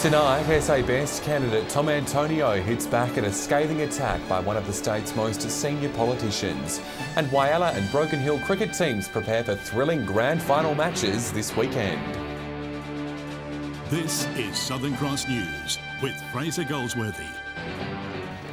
Tonight, SA Best candidate Tom Antonio hits back at a scathing attack by one of the state's most senior politicians. And Whyalla and Broken Hill cricket teams prepare for thrilling grand final matches this weekend. This is Southern Cross News with Fraser Goldsworthy.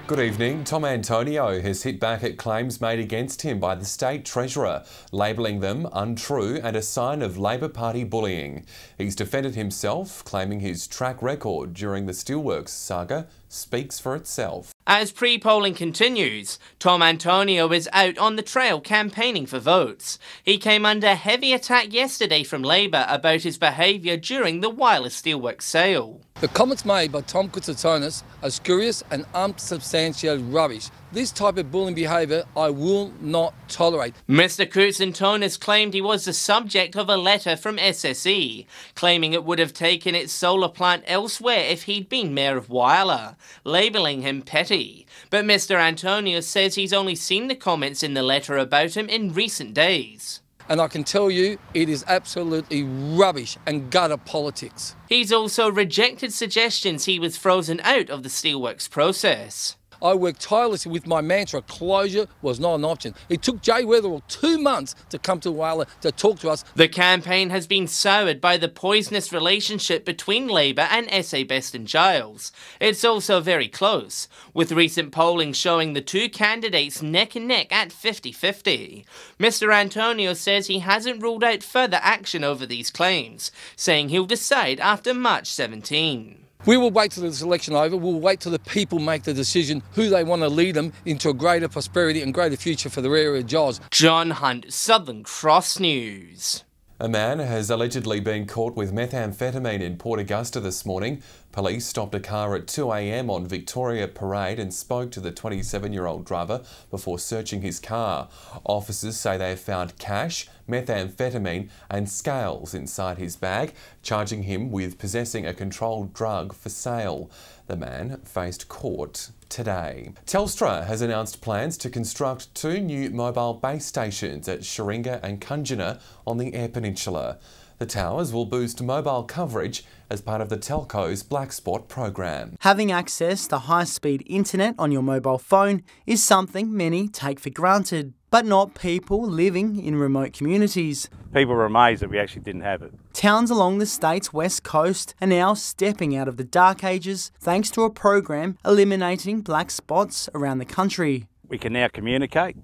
Good evening. Tom Antonio has hit back at claims made against him by the State Treasurer, labelling them untrue and a sign of Labor Party bullying. He's defended himself, claiming his track record during the Steelworks saga speaks for itself. As pre-polling continues, Tom Antonio is out on the trail campaigning for votes. He came under heavy attack yesterday from Labor about his behaviour during the Whyalla Steelworks sale. The comments made by Tom Koutsantonis are spurious and unsubstantiated rubbish. This type of bullying behaviour I will not tolerate. Mr Koutsantonis claimed he was the subject of a letter from SSE, claiming it would have taken its solar plant elsewhere if he'd been Mayor of Whyalla, labelling him petty. But Mr Antonio says he's only seen the comments in the letter about him in recent days. And I can tell you, it is absolutely rubbish and gutter politics. He's also rejected suggestions he was frozen out of the Steelworks process. I worked tirelessly with my mantra, closure was not an option. It took Jay Weatherill 2 months to come to Whyalla to talk to us. The campaign has been soured by the poisonous relationship between Labor and SA Best and Giles. It's also very close, with recent polling showing the two candidates neck and neck at 50-50. Mr Antonio says he hasn't ruled out further action over these claims, saying he'll decide after March 17. We will wait till the election over. We'll wait till the people make the decision who they want to lead them into a greater prosperity and greater future for their area of Giles. John Hunt, Southern Cross News. A man has allegedly been caught with methamphetamine in Port Augusta this morning. Police stopped a car at 2 a.m. on Victoria Parade and spoke to the 27-year-old driver before searching his car. Officers say they have found cash, methamphetamine and scales inside his bag, charging him with possessing a controlled drug for sale. The man faced court today. Telstra has announced plans to construct 2 new mobile base stations at Sharinga and Kunjina on the Eyre Peninsula. The towers will boost mobile coverage as part of the telco's Black Spot program. Having access to high-speed internet on your mobile phone is something many take for granted, but not people living in remote communities. People were amazed that we actually didn't have it. Towns along the state's west coast are now stepping out of the dark ages thanks to a program eliminating black spots around the country. We can now communicate.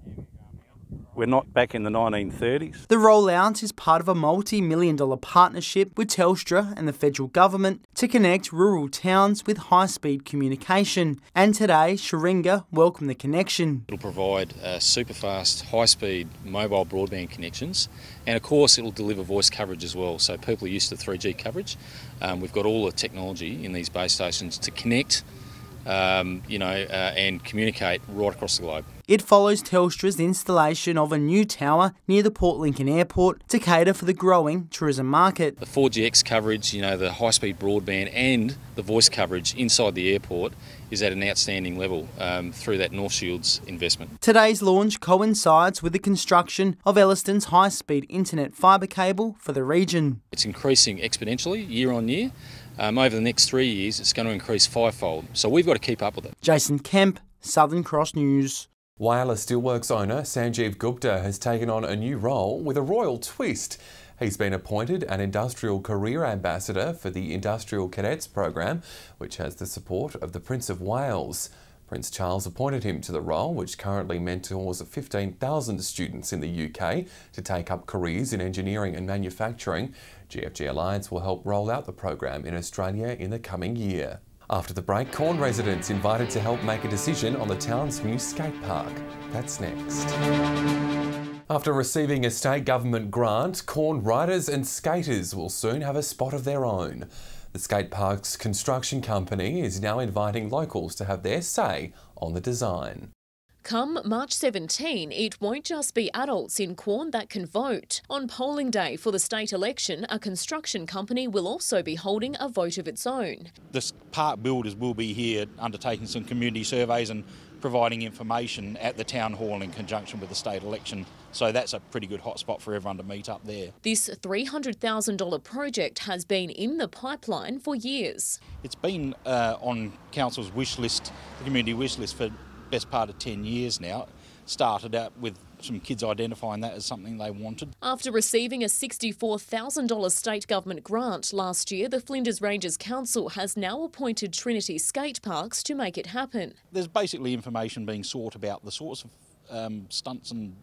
We're not back in the 1930s. The rollout is part of a multi-million-dollar partnership with Telstra and the federal government to connect rural towns with high-speed communication. And today, Sharinga welcomed the connection. It'll provide super fast, high-speed mobile broadband connections, and of course it'll deliver voice coverage as well. So people are used to 3G coverage. We've got all the technology in these base stations to connect, and communicate right across the globe. It follows Telstra's installation of a new tower near the Port Lincoln Airport to cater for the growing tourism market. The 4GX coverage, the high-speed broadband and the voice coverage inside the airport is at an outstanding level through that North Shields investment. Today's launch coincides with the construction of Elliston's high-speed internet fibre cable for the region. It's increasing exponentially year on year. Over the next 3 years, it's going to increase 5-fold. So we've got to keep up with it. Jason Kemp, Southern Cross News. Whyalla Steelworks owner Sanjeev Gupta has taken on a new role with a royal twist. He's been appointed an Industrial Career Ambassador for the Industrial Cadets program, which has the support of the Prince of Wales. Prince Charles appointed him to the role, which currently mentors 15,000 students in the UK to take up careers in engineering and manufacturing. GFG Alliance will help roll out the program in Australia in the coming year. After the break, Corn residents invited to help make a decision on the town's new skate park. That's next. After receiving a state government grant, Corn riders and skaters will soon have a spot of their own. The skate park's construction company is now inviting locals to have their say on the design. Come March 17, it won't just be adults in Quorn that can vote. On polling day for the state election, a construction company will also be holding a vote of its own. The park builders will be here undertaking some community surveys and providing information at the town hall in conjunction with the state election. So that's a pretty good hotspot for everyone to meet up there. This $300,000 project has been in the pipeline for years. It's been on council's wish list, the community wish list, for the best part of 10 years now. Started out with some kids identifying that as something they wanted. After receiving a $64,000 state government grant last year, the Flinders Ranges Council has now appointed Trinity Skate Parks to make it happen. There's basically information being sought about the sorts of stunts and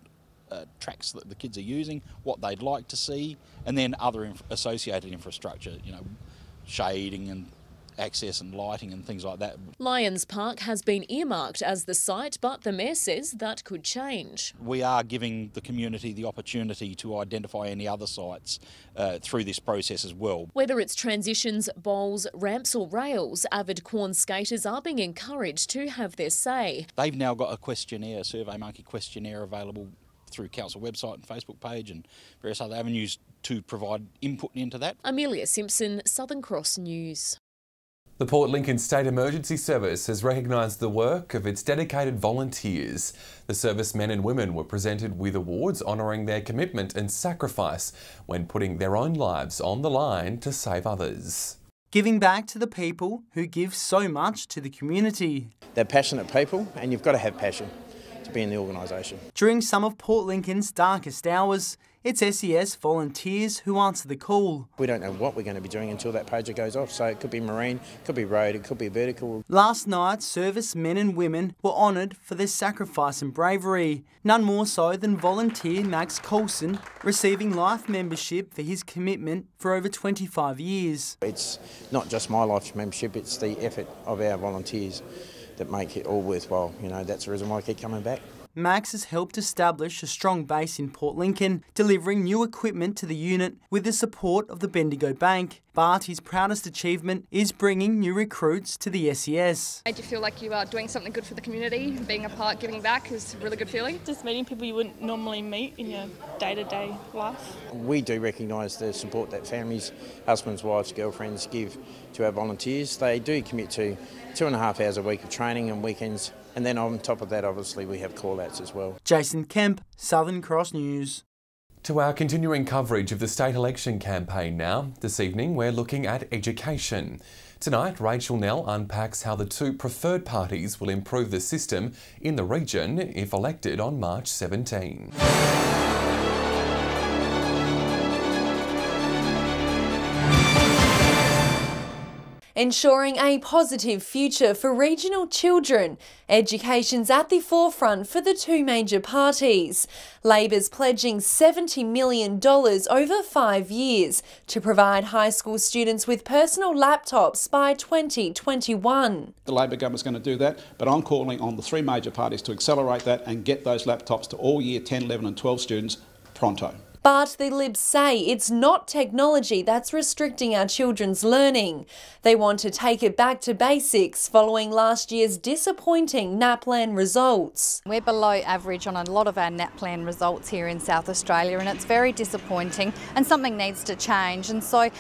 tracks that the kids are using, what they'd like to see, and then other associated infrastructure, shading and access and lighting and things like that. Lions Park has been earmarked as the site, but the Mayor says that could change. We are giving the community the opportunity to identify any other sites through this process as well. Whether it's transitions, bowls, ramps or rails, avid Quorn skaters are being encouraged to have their say. They've now got a questionnaire, a SurveyMonkey questionnaire available through council website and Facebook page and various other avenues to provide input into that. Amelia Simpson, Southern Cross News. The Port Lincoln State Emergency Service has recognised the work of its dedicated volunteers. The servicemen and women were presented with awards honouring their commitment and sacrifice when putting their own lives on the line to save others. Giving back to the people who give so much to the community. They're passionate people, and you've got to have passion to be in the organisation. During some of Port Lincoln's darkest hours, it's SES volunteers who answer the call. We don't know what we're going to be doing until that project goes off, so it could be marine, it could be road, it could be vertical. Last night, servicemen and women were honoured for their sacrifice and bravery. None more so than volunteer Max Coulson, receiving life membership for his commitment for over 25 years. It's not just my life membership, it's the effort of our volunteers that make it all worthwhile. That's the reason why I keep coming back. Max has helped establish a strong base in Port Lincoln, delivering new equipment to the unit with the support of the Bendigo Bank. But his proudest achievement is bringing new recruits to the SES. Made you feel like you are doing something good for the community, being a part, giving back is a really good feeling. Just meeting people you wouldn't normally meet in your day-to-day life. We do recognise the support that families, husbands, wives, girlfriends give to our volunteers. They do commit to 2.5 hours a week of training and weekends. And then on top of that, obviously, we have call-outs as well. Jason Kemp, Southern Cross News. To our continuing coverage of the state election campaign now. This evening, we're looking at education. Tonight, Rachel Nell unpacks how the two preferred parties will improve the system in the region if elected on March 17. Ensuring a positive future for regional children. Education's at the forefront for the two major parties. Labor's pledging $70 million over 5 years to provide high school students with personal laptops by 2021. The Labor government's going to do that, but I'm calling on the three major parties to accelerate that and get those laptops to all year 10, 11 and 12 students pronto. But the Libs say it's not technology that's restricting our children's learning. They want to take it back to basics following last year's disappointing NAPLAN results. We're below average on a lot of our NAPLAN results here in South Australia, and it's very disappointing and something needs to change. And so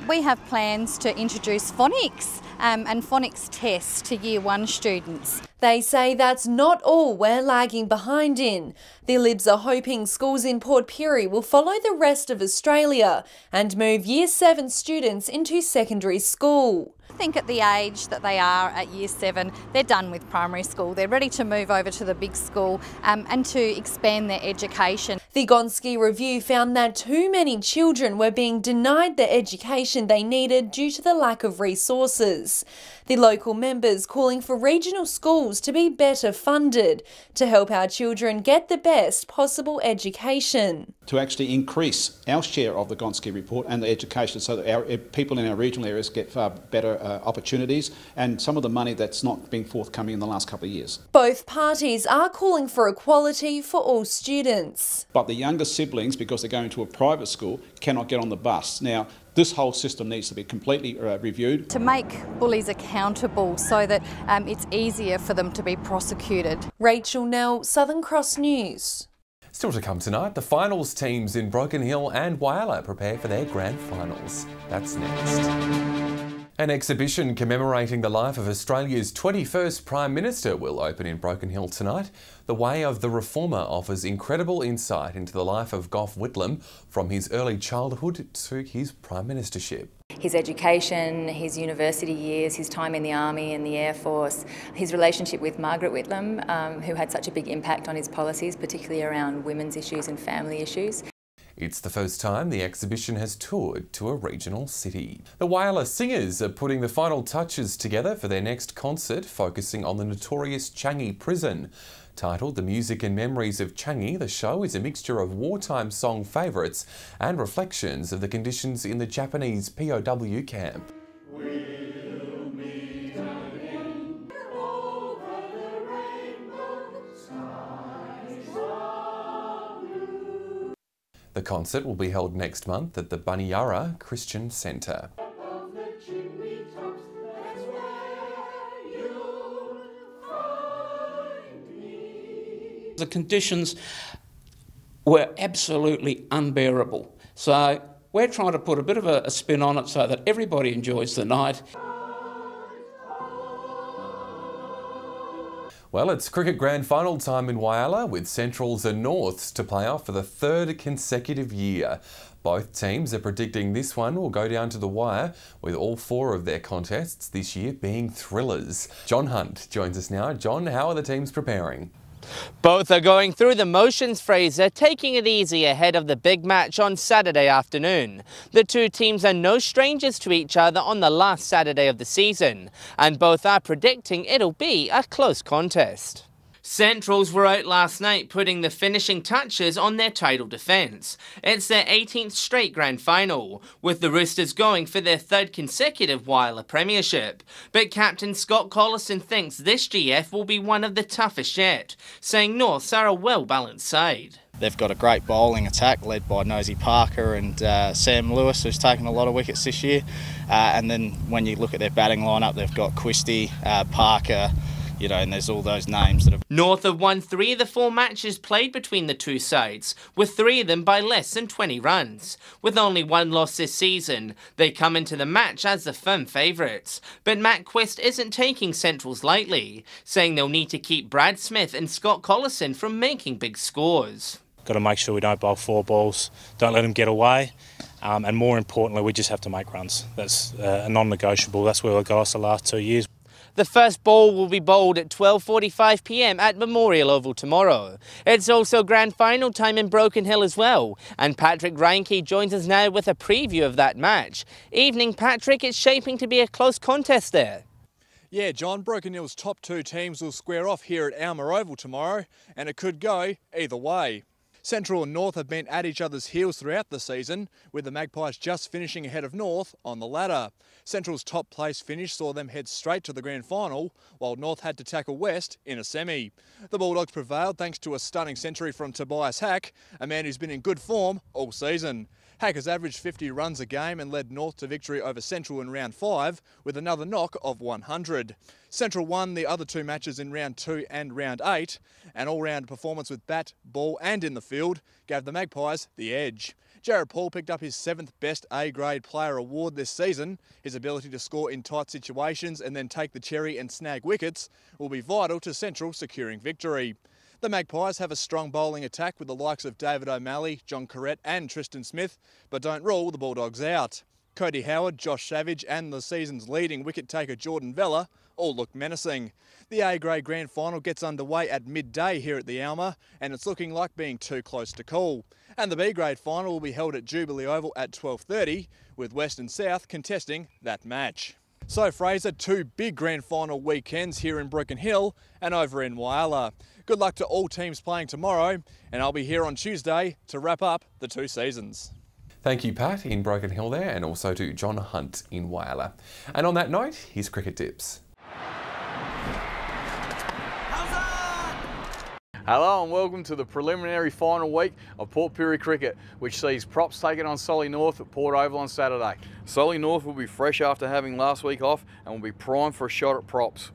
we have plans to introduce phonics and phonics tests to Year 1 students. They say that's not all we're lagging behind in. The Libs are hoping schools in Port Pirie will follow the rest of Australia and move Year 7 students into secondary school. I think at the age that they are at Year 7, they're done with primary school. They're ready to move over to the big school and to expand their education. The Gonski Review found that too many children were being denied the education they needed due to the lack of resources. The local members calling for regional schools to be better funded to help our children get the best possible education. To actually increase our share of the Gonski report and the education so that our people in our regional areas get far better opportunities and some of the money that's not been forthcoming in the last couple of years. Both parties are calling for equality for all students. But the younger siblings, because they're going to a private school, cannot get on the bus. Now, This whole system needs to be completely reviewed. To make bullies accountable so that it's easier for them to be prosecuted. Rachel Nell, Southern Cross News. Still to come tonight, the finals teams in Broken Hill and Whyalla prepare for their grand finals. That's next. An exhibition commemorating the life of Australia's 21st Prime Minister will open in Broken Hill tonight. The Way of the Reformer offers incredible insight into the life of Gough Whitlam from his early childhood to his Prime Ministership. His education, his university years, his time in the Army and the Air Force, his relationship with Margaret Whitlam, who had such a big impact on his policies, particularly around women's issues and family issues. It's the first time the exhibition has toured to a regional city. The Whyalla Singers are putting the final touches together for their next concert, focusing on the notorious Changi prison. Titled The Music and Memories of Changi, the show is a mixture of wartime song favourites and reflections of the conditions in the Japanese POW camp. The concert will be held next month at the Bunyara Christian Centre. The conditions were absolutely unbearable. So we're trying to put a bit of a spin on it so that everybody enjoys the night. Well, it's cricket grand final time in Whyalla with Centrals and Norths to play off for the third consecutive year. Both teams are predicting this one will go down to the wire, with all four of their contests this year being thrillers. John Hunt joins us now. John, how are the teams preparing? Both are going through the motions, Fraser, taking it easy ahead of the big match on Saturday afternoon. The two teams are no strangers to each other on the last Saturday of the season, and both are predicting it'll be a close contest. Centrals were out last night putting the finishing touches on their title defence. It's their 18th straight grand final, with the Roosters going for their third consecutive Whyalla premiership. But Captain Scott Collison thinks this GF will be one of the toughest yet, saying Norths are a well-balanced side. They've got a great bowling attack led by Nosey Parker and Sam Lewis, who's taken a lot of wickets this year. And then when you look at their batting lineup, they've got Christie, Parker, you know, and there's all those names that have... North have won 3 of the 4 matches played between the two sides, with 3 of them by less than 20 runs. With only 1 loss this season, they come into the match as the firm favourites. But Matt Quist isn't taking Centrals lightly, saying they'll need to keep Brad Smith and Scott Collison from making big scores. Got to make sure we don't bowl 4 balls, don't let them get away, and more importantly, we just have to make runs. That's a non-negotiable. That's where we've got us the last 2 years. The first ball will be bowled at 12:45 p.m. at Memorial Oval tomorrow. It's also grand final time in Broken Hill as well, and Patrick Reinke joins us now with a preview of that match. Evening, Patrick. It's shaping to be a close contest there. Yeah, John, Broken Hill's top 2 teams will square off here at Alma Oval tomorrow, and it could go either way. Central and North have been at each other's heels throughout the season, with the Magpies just finishing ahead of North on the ladder. Central's top place finish saw them head straight to the grand final, while North had to tackle West in a semi. The Bulldogs prevailed thanks to a stunning century from Tobias Hack, a man who's been in good form all season. Hack has averaged 50 runs a game and led North to victory over Central in round 5 with another knock of 100. Central won the other 2 matches in round 2 and round 8. An all-round performance with bat, ball and in the field gave the Magpies the edge. Jared Paul picked up his 7th best A-grade player award this season. His ability to score in tight situations and then take the cherry and snag wickets will be vital to Central securing victory. The Magpies have a strong bowling attack with the likes of David O'Malley, John Corrett and Tristan Smith, but don't rule the Bulldogs out. Cody Howard, Josh Savage and the season's leading wicket-taker Jordan Vella all look menacing. The A-grade grand final gets underway at midday here at the Alma, and it's looking like being too close to call. And the B-grade final will be held at Jubilee Oval at 12:30, with West and South contesting that match. So Fraser, 2 big grand final weekends here in Broken Hill and over in Whyalla. Good luck to all teams playing tomorrow, and I'll be here on Tuesday to wrap up the 2 seasons. Thank you, Pat, in Broken Hill there, and also to John Hunt in Whyalla. And on that note, here's cricket tips. Hello and welcome to the preliminary final week of Port Pirie Cricket, which sees Props taking on Solly North at Port Oval on Saturday. Solly North will be fresh after having last week off and will be primed for a shot at Props.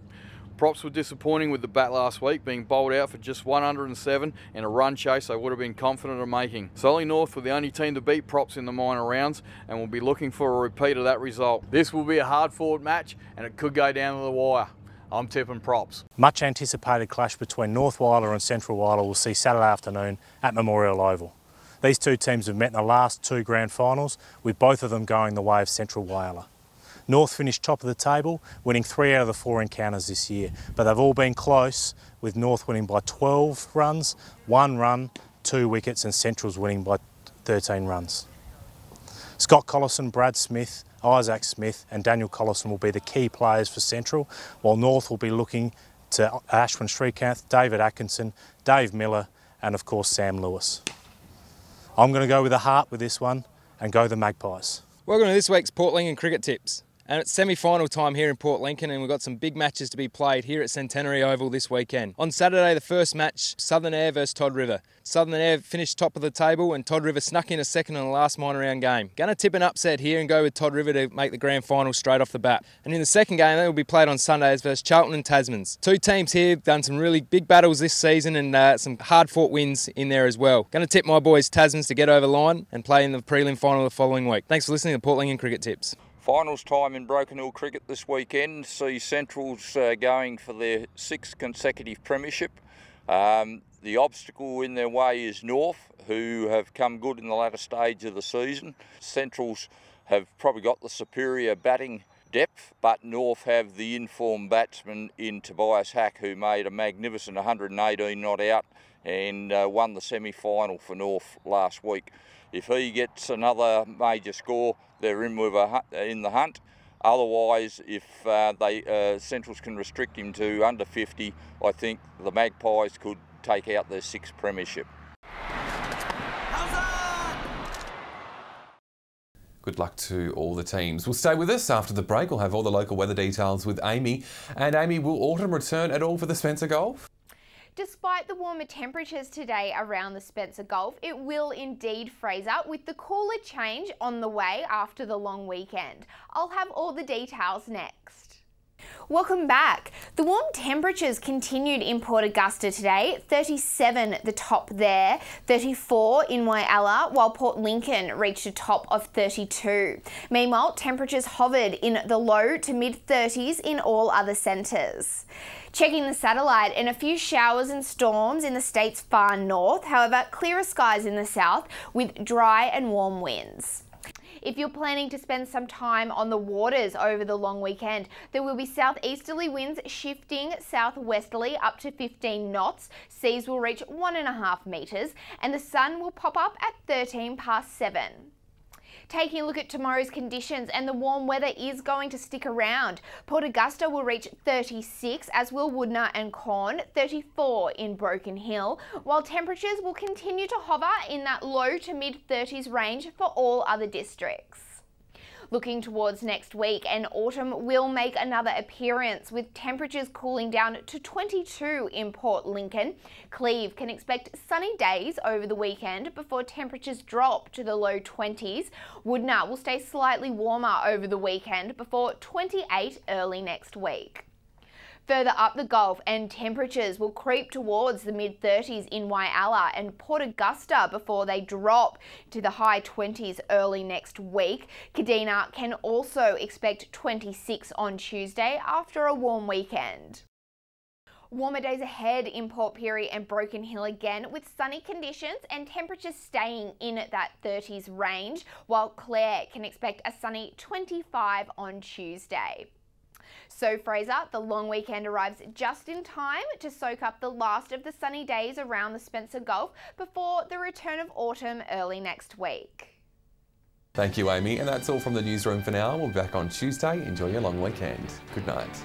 Props were disappointing with the bat last week, being bowled out for just 107 in a run chase they would have been confident of making. Solly North were the only team to beat Props in the minor rounds and will be looking for a repeat of that result. This will be a hard-fought match and it could go down to the wire. I'm tipping Props. Much anticipated clash between North Whyalla and Central Whyalla will see Saturday afternoon at Memorial Oval. These two teams have met in the last two grand finals, with both of them going the way of Central Whyalla. North finished top of the table, winning 3 out of the 4 encounters this year, but they've all been close, with North winning by 12 runs, 1 run, 2 wickets, and Central's winning by 13 runs. Scott Collison, Brad Smith, Isaac Smith and Daniel Collison will be the key players for Central, while North will be looking to Ashwin Srikanth, David Atkinson, Dave Miller and of course Sam Lewis. I'm going to go with the heart with this one and go the Magpies. Welcome to this week's Port Lincoln Cricket Tips. And it's semi-final time here in Port Lincoln and we've got some big matches to be played here at Centenary Oval this weekend. On Saturday, the first match, Southern Air versus Todd River. Southern Air finished top of the table and Todd River snuck in a second in the last minor round game. Going to tip an upset here and go with Todd River to make the grand final straight off the bat. And in the second game, that will be played on Sundays versus Charlton and Tasmans. Two teams here done some really big battles this season and some hard-fought wins in there as well. Going to tip my boys Tasmans to get over the line and play in the prelim final the following week. Thanks for listening to Port Lincoln Cricket Tips. Finals time in Broken Hill Cricket this weekend see Central's going for their 6th consecutive premiership. The obstacle in their way is North, who have come good in the latter stage of the season. Central's have probably got the superior batting depth, but North have the informed batsman in Tobias Hack, who made a magnificent 118 not out and won the semi-final for North last week. If he gets another major score, they're in the hunt. Otherwise, if Centrals can restrict him to under 50, I think the Magpies could take out their 6th premiership. Good luck to all the teams. We'll stay with us after the break. We'll have all the local weather details with Amy. And Amy, will autumn return at all for the Spencer Gulf? Despite the warmer temperatures today around the Spencer Gulf, it will indeed, Fraser, with the cooler change on the way after the long weekend. I'll have all the details next. Welcome back. The warm temperatures continued in Port Augusta today, 37 the top there, 34 in Whyalla, while Port Lincoln reached a top of 32. Meanwhile, temperatures hovered in the low to mid-30s in all other centres. Checking the satellite, and a few showers and storms in the state's far north, however, clearer skies in the south with dry and warm winds. If you're planning to spend some time on the waters over the long weekend, there will be southeasterly winds shifting southwesterly up to 15 knots. Seas will reach 1.5 metres and the sun will pop up at 13 past 7. Taking a look at tomorrow's conditions, and the warm weather is going to stick around. Port Augusta will reach 36, as will Woodner and Corn, 34 in Broken Hill, while temperatures will continue to hover in that low to mid-30s range for all other districts. Looking towards next week, and autumn will make another appearance, with temperatures cooling down to 22 in Port Lincoln. Cleve can expect sunny days over the weekend before temperatures drop to the low 20s. Woodner will stay slightly warmer over the weekend before 28 early next week. Further up the Gulf, and temperatures will creep towards the mid-30s in Whyalla and Port Augusta before they drop to the high 20s early next week. Kadina can also expect 26 on Tuesday after a warm weekend. Warmer days ahead in Port Pirie and Broken Hill again, with sunny conditions and temperatures staying in that 30s range, while Clare can expect a sunny 25 on Tuesday. So Fraser, the long weekend arrives just in time to soak up the last of the sunny days around the Spencer Gulf before the return of autumn early next week. Thank you, Amy. And that's all from the newsroom for now. We'll be back on Tuesday. Enjoy your long weekend. Good night.